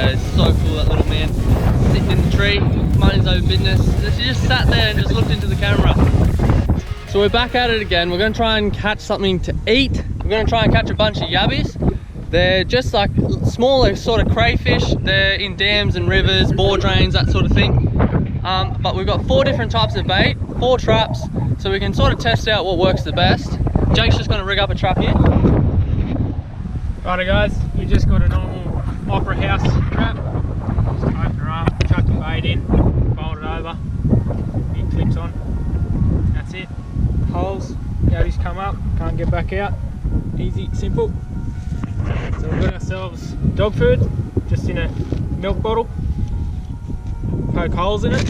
yeah, it's so cool, that little man sitting in the tree, minding his own business. He just sat there and just looked into the camera. So we're back at it again. We're gonna try and catch something to eat. We're gonna try and catch a bunch of yabbies. They're just like smaller sort of crayfish. They're in dams and rivers, bore drains, that sort of thing. But we've got 4 different types of bait, 4 traps, so we can sort of test out what works the best. Jake's just gonna rig up a trap here. Righto guys, we just got a normal opera house trap. Just open her up, chuck your bait in, fold it over, it clips on. That's it. Holes, yabbies come up, can't get back out. Easy, simple. So we've got ourselves dog food, just in a milk bottle. Poke holes in it.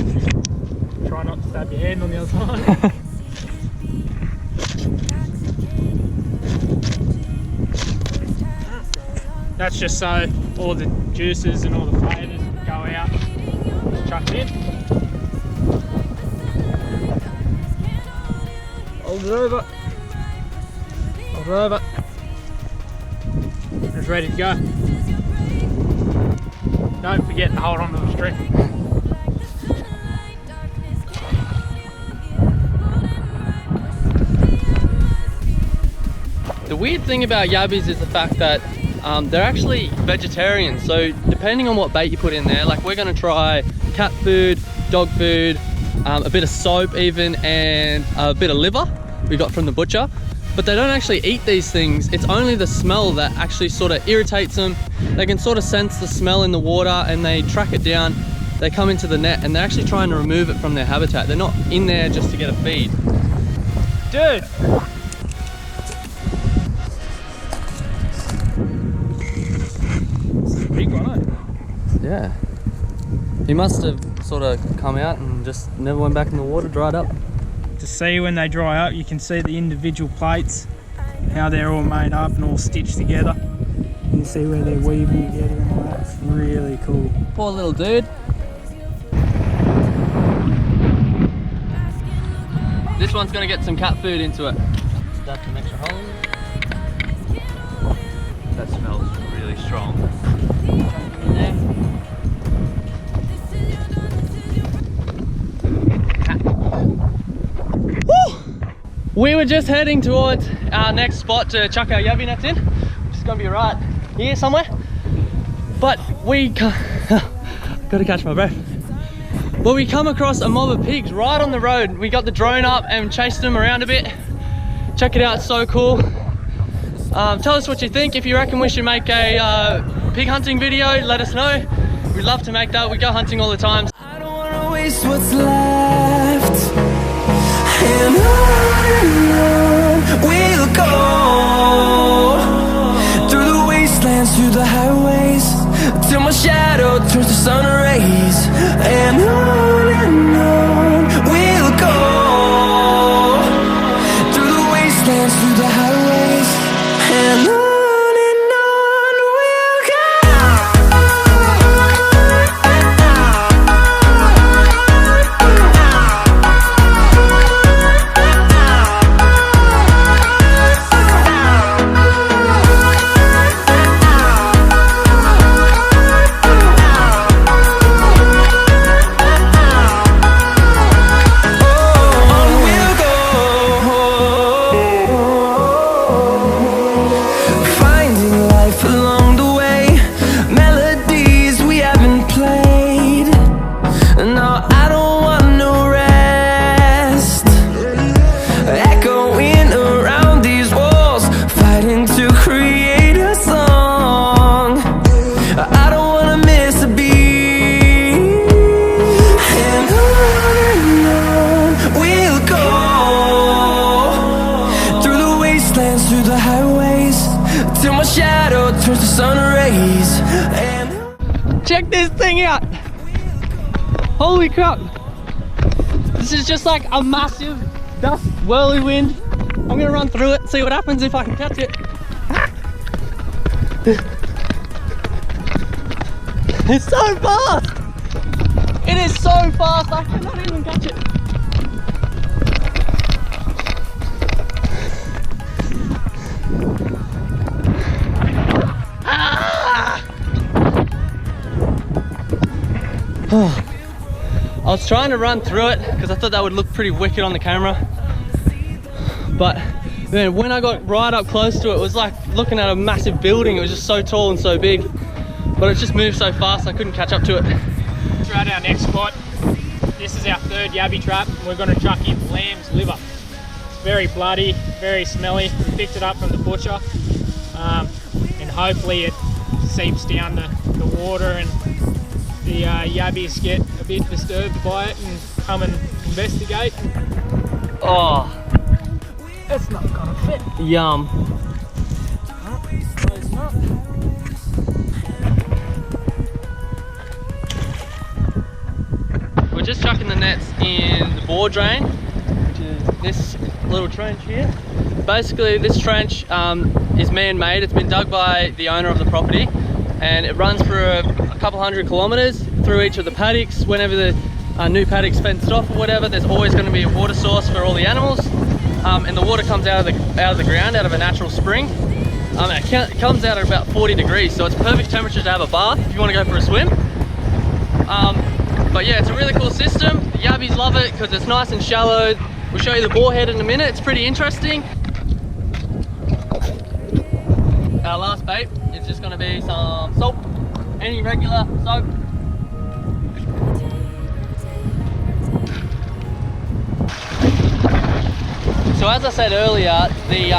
Try not to stab your hand on the other side. That's just so all the juices and all the flavours go out. Just chuck it in. Hold it over. Hold it over. It's ready to go. Don't forget to hold on to the string. The weird thing about yabbies is the fact that they're actually vegetarian, so depending on what bait you put in there, like we're gonna try cat food, dog food, a bit of soap even, and a bit of liver we got from the butcher. But they don't actually eat these things. It's only the smell that actually sort of irritates them. They can sort of sense the smell in the water and they track it down. They come into the net and they're actually trying to remove it from their habitat. They're not in there just to get a feed. Dude! This is a big one, eh? Yeah. He must have sort of come out and just never went back in the water, dried up. To see when they dry up, you can see the individual plates, how they're all made up and all stitched together. You can see where they're weaving together and all that. It's really cool. Poor little dude. This one's gonna get some cat food into it. Stuff some extra holes. That smells really strong. In there. We were just heading towards our next spot to chuck our yabby nets in, which is going to be right here somewhere. But we got to catch my breath. But we come across a mob of pigs right on the road. We got the drone up and chased them around a bit. Check it out, it's so cool. Tell us what you think. If you reckon we should make a pig hunting video, let us know. We'd love to make that. We go hunting all the time. I don't want to waste what's left. And on we'll go, through the wastelands, through the highways, till my shadow turns to sun rays. And on we'll go, through the wastelands, through the highways, and on. Check this thing out! Holy crap! This is just like a massive dust whirlwind. I'm gonna run through it and see what happens if I can catch it. It's so fast! It is so fast, I cannot even catch it. I was trying to run through it because I thought that would look pretty wicked on the camera. But man, when I got right up close to it, it was like looking at a massive building. It was just so tall and so big. But it just moved so fast I couldn't catch up to it. We're at our next spot. This is our third Yabbie trap. We're going to chuck in lamb's liver. It's very bloody, very smelly. We picked it up from the butcher. And hopefully it seeps down the water and the yabbies get a bit disturbed by it and come and investigate. Oh, It's not gonna fit. yum. No, it's not. We're just chucking the nets in the bore drain, which is this little trench here. Basically, this trench is man-made. It's been dug by the owner of the property, and it runs for a couple 100 kilometers through each of the paddocks. Whenever the new paddock's fenced off or whatever, there's always going to be a water source for all the animals, and the water comes out of the ground, out of a natural spring. It comes out at about 40 degrees, so it's perfect temperature to have a bath if you want to go for a swim. But yeah, it's a really cool system. The yabbies love it because it's nice and shallow. We'll show you the bore head in a minute. It's pretty interesting. Our last bait is just going to be some soap, any regular soap. So as I said earlier, we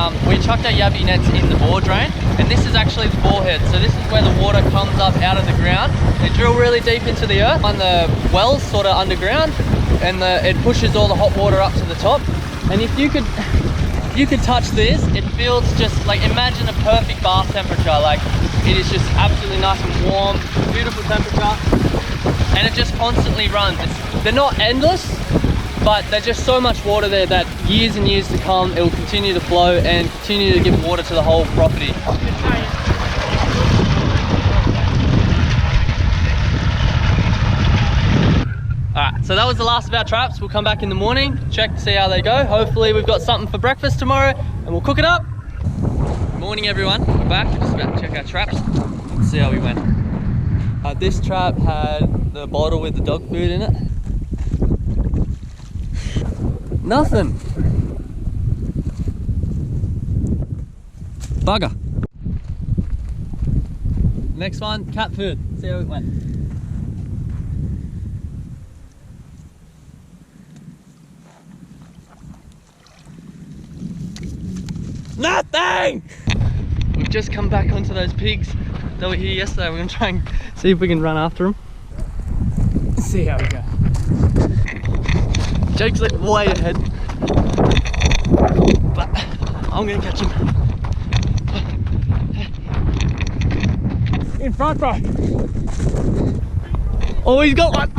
chucked our Yabbie nets in the bore drain, and this is actually the bore head. So this is where the water comes up out of the ground. They drill really deep into the earth on the wells, sort of underground, and it pushes all the hot water up to the top. And if you could touch this, it feels just like, imagine a perfect bath temperature. Like, it is just absolutely nice and warm, beautiful temperature, and it just constantly runs. They're not endless, but there's just so much water there that years and years to come, it will continue to flow and continue to give water to the whole property. Alright, so that was the last of our traps. We'll come back in the morning, check to see how they go. Hopefully we've got something for breakfast tomorrow and we'll cook it up. Morning everyone, we're back. Just about to check our traps. Let's see how we went. This trap had the bottle with the dog food in it. Nothing. Bugger. Next one, cat food. See how it went. Nothing! We've just come back onto those pigs that were here yesterday. We're gonna try and see if we can run after them. Let's see how we go. Jake's like way ahead, but I'm gonna catch him. In front, bro. Oh, he's got one.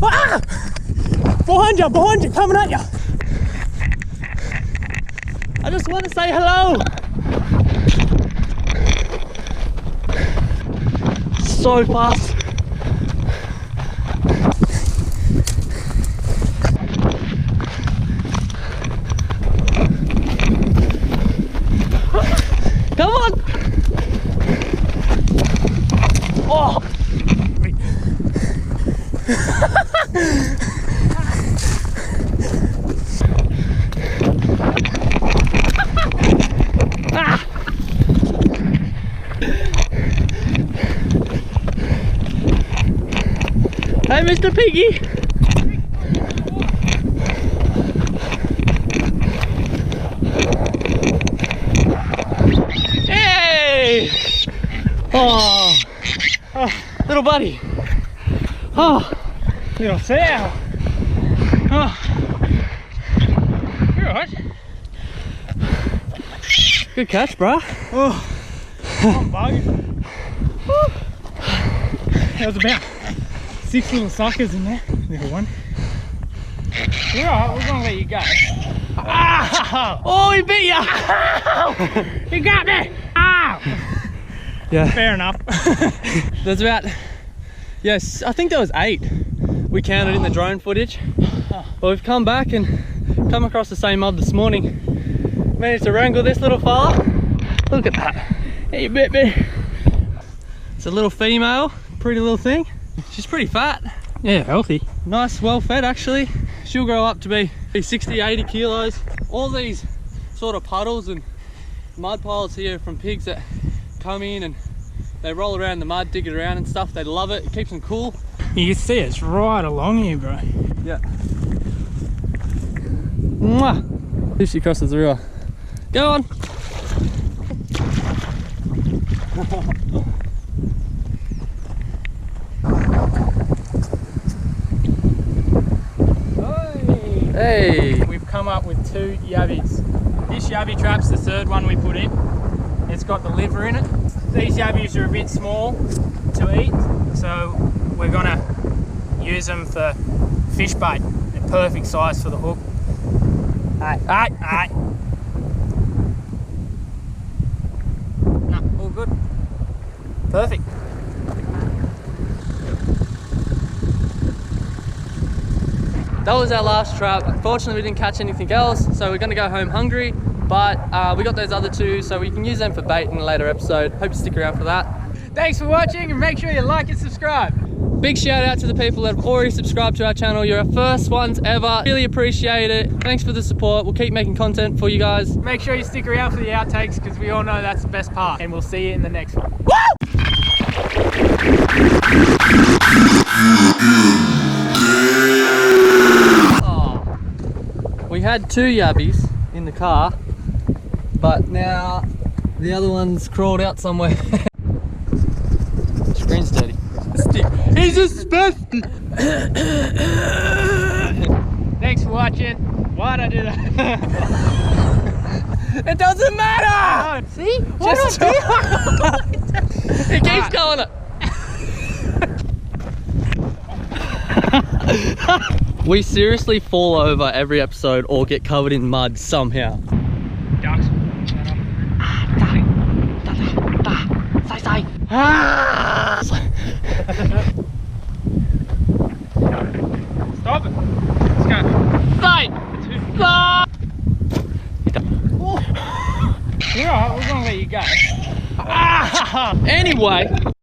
Ah! Behind you, coming at you. I just want to say hello. So fast. Come on! Oh! Ah! Hey, Mr. Piggy! Hey! Oh, little buddy. Oh, Little sow. Oh. You're alright. good catch, bruh. Oh. I'm bugging. There was about 6 little suckers in there. Little one. You're alright, we're gonna let you go. Ah! Oh, he bit ya! You got me! Ow! Yeah. Fair enough. There's about, yes, I think there was 8 we counted in the drone footage. But we've come back and come across the same mob this morning. Managed to wrangle this little fella. Look at that. He bit me. It's a little female, pretty little thing. She's pretty fat. Yeah, healthy. Nice, well fed actually. She'll grow up to be 60, 80 kilos. All these sort of puddles and mud piles here from pigs that come in and they roll around in the mud, dig it around and stuff. They love it. It keeps them cool. You can see it's right along here, bro. Yeah. Mwah! If she crosses the river. Go on! Hey! We've come up with 2 yabbies. This yabbie trap's the 3rd one we put in. It's got the liver in it. These yabbies are a bit small to eat, so we're gonna use them for fish bait. They're perfect size for the hook. Hey. No, all good. Perfect. That was our last trap. Unfortunately, we didn't catch anything else, so we're gonna go home hungry. But we got those other 2, so we can use them for bait in a later episode. Hope you stick around for that. Thanks for watching, and make sure you like and subscribe. Big shout out to the people that have already subscribed to our channel. You're our first ones ever. Really appreciate it. Thanks for the support. We'll keep making content for you guys. Make sure you stick around for the outtakes, because we all know that's the best part. And we'll see you in the next one. Oh, we had 2 yabbies in the car, but now the other one's crawled out somewhere. Screen's dirty. He's a specimen. Thanks for watching. Why'd I do that? It doesn't matter! See? Just it keeps going up. We seriously fall over every episode or get covered in mud somehow. Ducks. Stop it. Let's go. Bye! You're alright, we're gonna let you go. Anyway.